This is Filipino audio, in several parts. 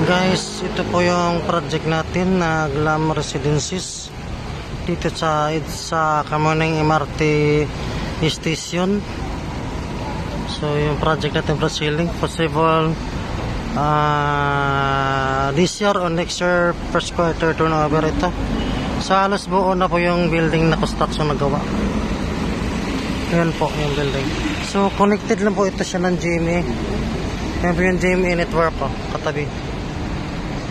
Guys, ito po yung project natin na Glam Residences dito sa Kamuning MRT Station. So yung project natin for ceiling possible this year or next year first quarter turnover ito. Sa halos buo na po yung building na construction na gawa. Yan po yung building. So connected lang po ito siya ng GMA. Yan po yung GMA network po, katabi.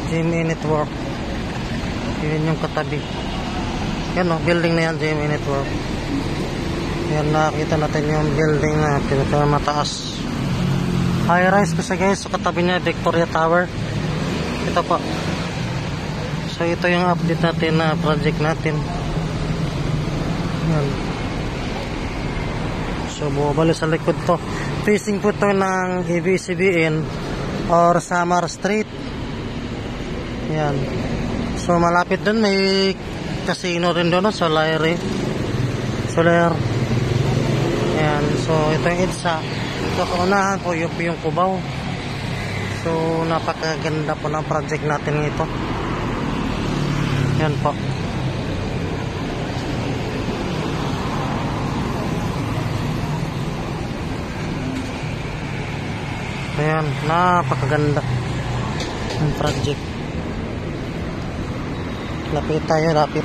GMA network. Yan yung katabi. Yan o, building na yan, GMA network. Yan, nakita natin yung building na pinakamataas. High rise po siya guys. So katabi niya Victoria Tower. Ito po. So ito yung update natin na project natin. Yan. So bumabali sa likod to. Facing po to ng ABS-CBN or Samar Street. Yan. So malapit dun may casino rin doon, Solar. Yan. So ito yung EDSA. So kaunahan po yung Cubao. So napakaganda po ng project natin ito. Yan po. Ayan, napakaganda ng project. Lapit tayo, lapit.